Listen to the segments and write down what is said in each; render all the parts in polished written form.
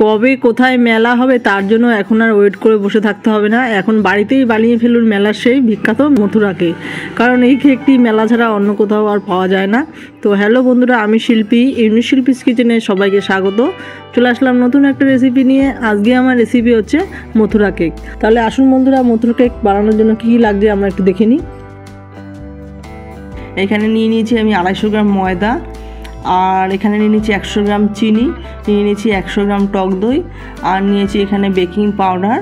কবে কোথায় মেলা হবে তার জন্য এখন আর ওয়েট করে বসে থাকতে হবে না, এখন বাড়িতেই বানিয়ে ফেলুন মেলার সেই বিখ্যাত মথুরা কেক। কারণ এই কেকটি মেলা ছাড়া অন্য কোথাও আর পাওয়া যায় না। তো হ্যালো বন্ধুরা, আমি শিল্পী, ইউনিক শিল্পীস কিচেনে সবাইকে স্বাগত। চলে আসলাম নতুন একটা রেসিপি নিয়ে। আজকে আমার রেসিপি হচ্ছে মথুরা কেক। তাহলে আসুন বন্ধুরা, মথুরা কেক বানানোর জন্য কী কী লাগছে আমরা একটু দেখে নিই। এখানে নিয়ে নিয়েছি আমি 250 গ্রাম ময়দা, আর এখানে নিয়ে নিয়েছি 100 গ্রাম চিনি, নিয়ে নিয়েছি 100 গ্রাম টক দই, আর নিয়েছি এখানে বেকিং পাউডার,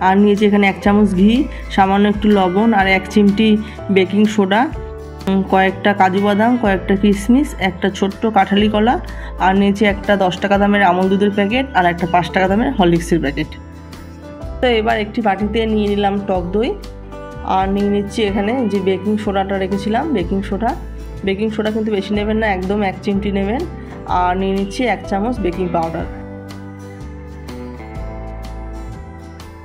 আর নিয়েছি এখানে 1 চামচ ঘি, সামান্য একটু লবণ, আর 1 চিমটি বেকিং সোডা, কয়েকটা কাজু বাদাম, কয়েকটা কিশমিশ, একটা ছোট্ট কাঁঠালি কলা, আর নিয়েছি একটা 10 টাকা দামের আমুল দুধের প্যাকেট, আর একটা 5 টাকা দামের হরলিক্সের প্যাকেট। তো এবার একটি বাটিতে নিয়ে নিলাম টক দই, আর নিয়ে নিচ্ছি এখানে যে বেকিং সোডাটা রেখেছিলাম, বেকিং সোডা কিন্তু বেশি নেবেন না, একদম 1 চিমটি নেবেন। আর নিয়ে নিচ্ছি 1 চামচ বেকিং পাউডার।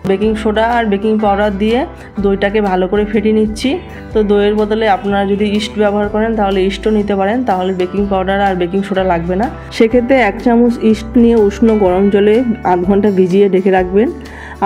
বেকিং সোডা আর বেকিং পাউডার দিয়ে দইটাকে ভালো করে ফেটিয়ে নিচ্ছি। তো দইয়ের বদলে আপনারা যদি ইস্ট ব্যবহার করেন তাহলে ইস্টও নিতে পারেন, তাহলে বেকিং পাউডার আর বেকিং সোডা লাগবে না। সেক্ষেত্রে 1 চামচ ইস্ট নিয়ে উষ্ণ গরম জলে 8 ঘন্টা ভিজিয়ে ঢেকে রাখবেন।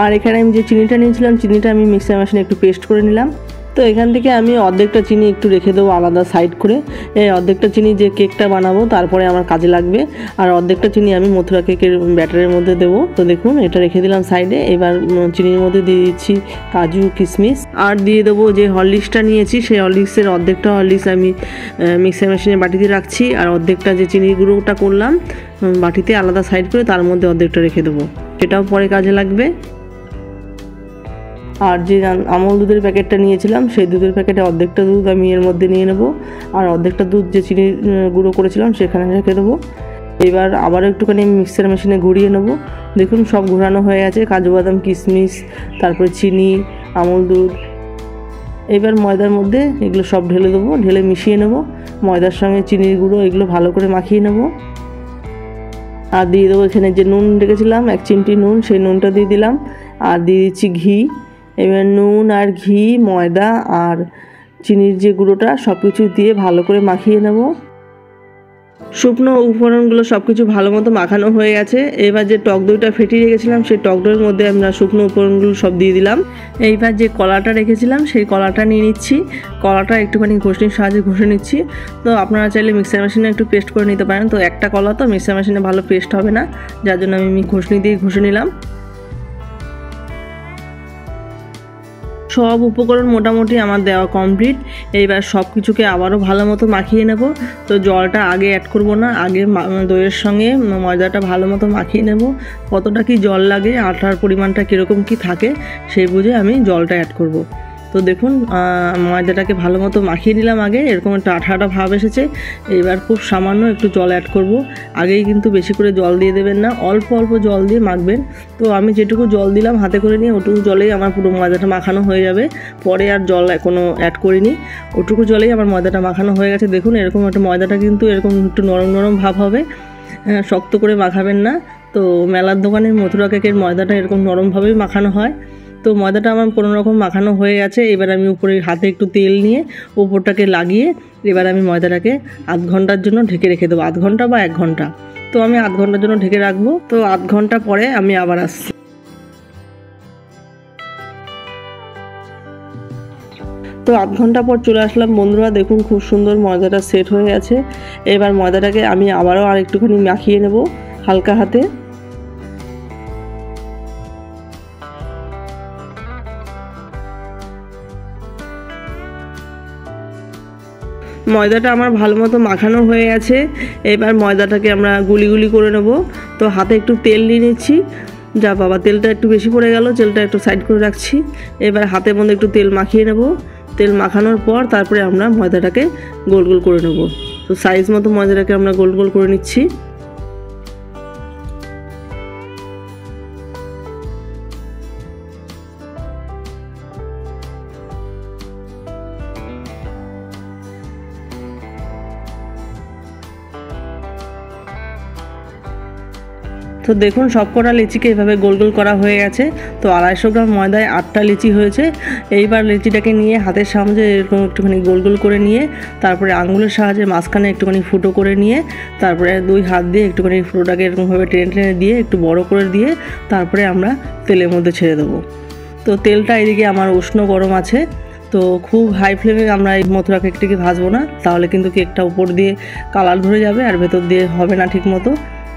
আর এখানে আমি যে চিনিটা নিয়েছিলাম, চিনিটা আমি মিক্সার মেশিনে একটু পেস্ট করে নিলাম। তো এখান থেকে আমি অর্ধেকটা চিনি একটু রেখে দেবো আলাদা সাইড করে। এই অর্ধেকটা চিনি যে কেকটা বানাবো তারপরে আমার কাজে লাগবে, আর অর্ধেকটা চিনি আমি মথুরা কেকের ব্যাটারের মধ্যে দেবো। তো দেখুন, এটা রেখে দিলাম সাইডে। এবার চিনির মধ্যে দিয়ে দিচ্ছি কাজু কিশমিশ, আর দিয়ে দেবো যে হরলিক্সটা নিয়েছি, সেই হরলিক্সের অর্ধেকটা হরলিক্স আমি মিক্সার মেশিনে বাটিতে রাখছি, আর অর্ধেকটা যে চিনির গুঁড়োটা করলাম বাটিতে আলাদা সাইড করে তার মধ্যে অর্ধেকটা রেখে দেবো, সেটাও পরে কাজে লাগবে। আর যে আমুল দুধের প্যাকেটটা নিয়েছিলাম সেই দুধের প্যাকেটে অর্ধেকটা দুধ আমি এর মধ্যে নিয়ে নেব, আর অর্ধেকটা দুধ যে চিনি গুঁড়ো করেছিলাম সেখানে রেখে দেবো। এবার আবারও একটুখানি আমি মিক্সার মেশিনে ঘুরিয়ে নেব। দেখুন সব ঘোরানো হয়ে গেছে, কাজু বাদাম কিশমিশ, তারপরে চিনি, আমুল দুধ। এবার ময়দার মধ্যে এগুলো সব ঢেলে দেবো, ঢেলে মিশিয়ে নেব। ময়দার সঙ্গে চিনির গুঁড়ো এগুলো ভালো করে মাখিয়ে নেব। আর দিয়ে দেবো এখানে যে নুন রেখেছিলাম 1 চিমটি নুন, সেই নুনটা দিয়ে দিলাম। আর দিয়ে দিচ্ছি ঘি। এবার নুন আর ঘি, ময়দা আর চিনির যে গুঁড়োটা সব কিছু দিয়ে ভালো করে মাখিয়ে নেব। শুকনো উপকরণগুলো সব কিছু ভালো মতো মাখানো হয়ে গেছে। এবার যে টক দইটা ফেটিয়ে রেখেছিলাম সেই টক দইয়ের মধ্যে আমরা শুকনো উপকরণগুলো সব দিয়ে দিলাম। এইবার যে কলাটা রেখেছিলাম সেই কলাটা নিয়ে নিচ্ছি, কলাটা একটুখানি ঘষনির সাহায্যে ঘষে নিচ্ছি। তো আপনারা চাইলে মিক্সার মেশিনে একটু পেস্ট করে নিতে পারেন। তো একটা কলা তো মিক্সার মেশিনে ভালো পেস্ট হবে না, যার জন্য আমি ঘষনি দিয়ে ঘষে নিলাম। সব উপকরণ মোটামুটি আমার দেওয়া কমপ্লিট। এইবার সব কিছুকে আবারও ভালো মতো মাখিয়ে নেব। তো জলটা আগে অ্যাড করব না, আগে দইয়ের সঙ্গে ময়দাটা ভালো মতো মাখিয়ে নেব। কতটা কি জল লাগে, আটার পরিমাণটা কীরকম কি থাকে সেই বুঝে আমি জলটা অ্যাড করব। তো দেখুন ময়দাটাকে ভালো মতো মাখিয়ে নিলাম আগে, এরকম একটা আঠা আঠা ভাব এসেছে। এবার খুব সামান্য একটু জল অ্যাড করব। আগেই কিন্তু বেশি করে জল দিয়ে দেবেন না, অল্প অল্প জল দিয়ে মাখবেন। তো আমি যেটুকু জল দিলাম হাতে করে নিয়ে ওটুকু জলেই আমার পুরো ময়দাটা মাখানো হয়ে যাবে। পরে আর জল কোনো অ্যাড করিনি, ওটুকু জলেই আমার ময়দাটা মাখানো হয়ে গেছে। দেখুন এরকম একটা ময়দাটা কিন্তু এরকম একটু নরম নরম ভাব হবে, শক্ত করে মাখাবেন না। তো মেলার দোকানের মথুরা কেকের ময়দাটা এরকম নরমভাবেই মাখানো হয়। তো ময়দাটা আমার কোনো রকম মাখানো হয়ে গেছে। এবার আমি উপরে হাতে একটু তেল নিয়ে উপরটাকে লাগিয়ে এবার আমি ময়দাটাকে আধ ঘন্টার জন্য ঢেকে রেখে দেবো, আধ ঘন্টা বা 1 ঘন্টা। তো আমি আধ ঘন্টার জন্য ঢেকে রাখবো। তো আধ ঘন্টা পরে আমি আবার আসছি। তো আধ ঘন্টা পর চলে আসলাম বন্ধুরা। দেখুন খুব সুন্দর ময়দাটা সেট হয়ে গেছে। এবার ময়দাটাকে আমি আবারও আর একটুখানি মাখিয়ে নেব হালকা হাতে। ময়দাটা আমার ভালো মতো মাখানো হয়ে গেছে। এবার ময়দাটাকে আমরা গুলি গুলি করে নেব। তো হাতে একটু তেল নিয়ে নিচ্ছি। যা বাবা, তেলটা একটু বেশি পড়ে গেল, তেলটা একটু সাইড করে রাখছি। এবার হাতের মধ্যে একটু তেল মাখিয়ে নেব। তেল মাখানোর পর তারপরে আমরা ময়দাটাকে গোল গোল করে নেব। তো সাইজ মতো ময়দাটাকে আমরা গোল গোল করে নিচ্ছি। তো দেখুন সবকটা লিচিকে এভাবে গোল গোল করা হয়ে গেছে। তো 250 গ্রাম ময়দায় 8টা লিচি হয়েছে। এইবার লিচিটাকে নিয়ে হাতের সাহায্যে এরকম একটুখানি গোল গোল করে নিয়ে তারপরে আঙুলের সাহায্যে মাঝখানে একটুখানি ফুটো করে নিয়ে তারপরে 2 হাত দিয়ে একটুখানি ফুটোটাকে এরকমভাবে টেনে টেনে দিয়ে একটু বড় করে দিয়ে তারপরে আমরা তেলের মধ্যে ছেড়ে দেবো। তো তেলটা এদিকে আমার উষ্ণ গরম আছে। তো খুব হাই ফ্লেমে আমরা এই মথুরা কেকটিকে ভাজবো না, তাহলে কিন্তু কেকটা উপর দিয়ে কালার ধরে যাবে আর ভেতর দিয়ে হবে না ঠিক মতো।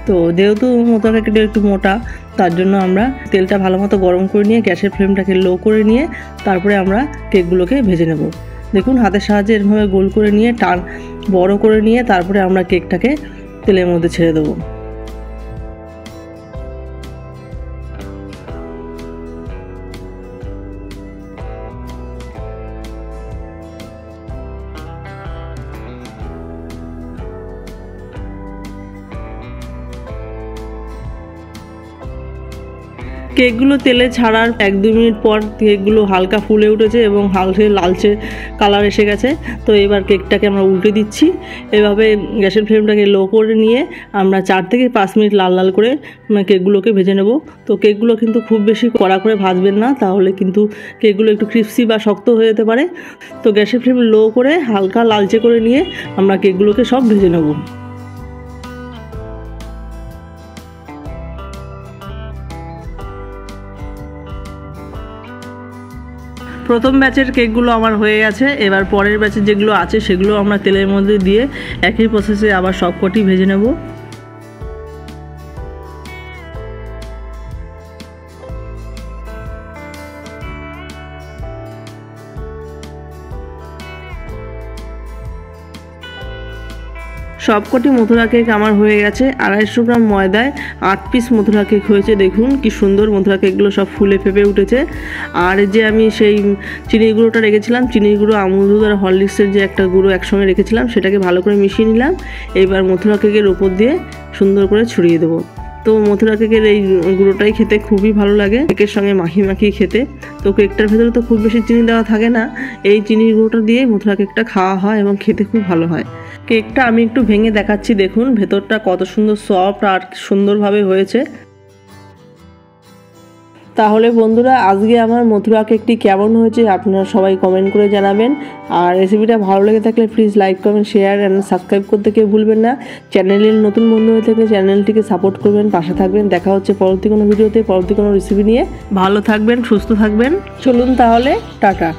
তো যেহেতু মথুরা কেকটা একটু মোটা, তার জন্য আমরা তেলটা ভালো মতো গরম করে নিয়ে গ্যাসের ফ্লেমটাকে লো করে নিয়ে তারপরে আমরা কেকগুলোকে ভেজে নেব। দেখুন হাতের সাহায্যে এরভাবে গোল করে নিয়ে বড় করে নিয়ে তারপরে আমরা কেকটাকে তেলের মধ্যে ছেড়ে দেবো। কেকগুলো তেলে ছাড়ার 1-2 মিনিট পর কেকগুলো হালকা ফুলে উঠেছে এবং হালকা লালচে কালার এসে গেছে। তো এবার কেকটাকে আমরা উল্টে দিচ্ছি। এভাবে গ্যাসের ফ্লেমটাকে লো করে নিয়ে আমরা 4 থেকে 5 মিনিট লাল লাল করে কেকগুলোকে ভেজে নেব। তো কেকগুলো কিন্তু খুব বেশি কড়া করে ভাজবেন না, তাহলে কিন্তু কেকগুলো একটু ক্রিস্পি বা শক্ত হয়ে যেতে পারে। তো গ্যাসের ফ্লেম লো করে হালকা লালচে করে নিয়ে আমরা কেকগুলোকে সব ভেজে নেব। প্রথম ব্যাচের কেকগুলো আমার হয়ে গেছে। এবার পরের ব্যাচের যেগুলো আছে সেগুলো আমরা তেলের মধ্যে দিয়ে একই প্রসেসে আবার সবকটি ভেজে নেব। সবকটি মথুরা কেক আমার হয়ে গেছে। 250 গ্রাম ময়দায় 8 পিস মথুরা কেক হয়েছে। দেখুন কি সুন্দর মথুরা কেকগুলো সব ফুলে ফেপে উঠেছে। আর যে আমি সেই চিনির গুঁড়োটা রেখেছিলাম, চিনির গুঁড়ো, আমুল দুধ আর হরলিক্সের যে একটা গুঁড়ো একসঙ্গে রেখেছিলাম, সেটাকে ভালো করে মিশিয়ে নিলাম। এইবার মথুরা কেকের ওপর দিয়ে সুন্দর করে ছড়িয়ে দেবো। তো মথুরা কেকের এই গুঁড়োটাই খেতে খুবই ভালো লাগে, কেকের সঙ্গে মাখিয়ে খেতে। তো কেকটার ভেতরে তো খুব বেশি চিনি দেওয়া থাকে না, এই চিনির গুঁড়োটা দিয়ে মথুরা কেকটা খাওয়া হয় এবং খেতে খুব ভালো হয়। কেকটা আমি একটু ভেঙে দেখাচ্ছি, দেখুন ভেতরটা কত সুন্দর সফট আর সুন্দরভাবে হয়েছে। তাহলে বন্ধুরা আজকে আমার মথুরা কেকটি কেমন হয়েছে আপনারা সবাই কমেন্ট করে জানাবেন। আর রেসিপিটা ভালো লেগে থাকলে please like comment share and subscribe করতে কেউ ভুলবেন না। চ্যানেলের নতুন বন্ধু হয়ে থাকলে চ্যানেলটিকে সাপোর্ট করবেন, পাশে থাকবেন। দেখা হচ্ছে পরবর্তী কোনো ভিডিওতে, পরবর্তী কোনো রেসিপি নিয়ে। ভালো থাকবেন, সুস্থ থাকবেন। চলুন তাহলে, টাটা।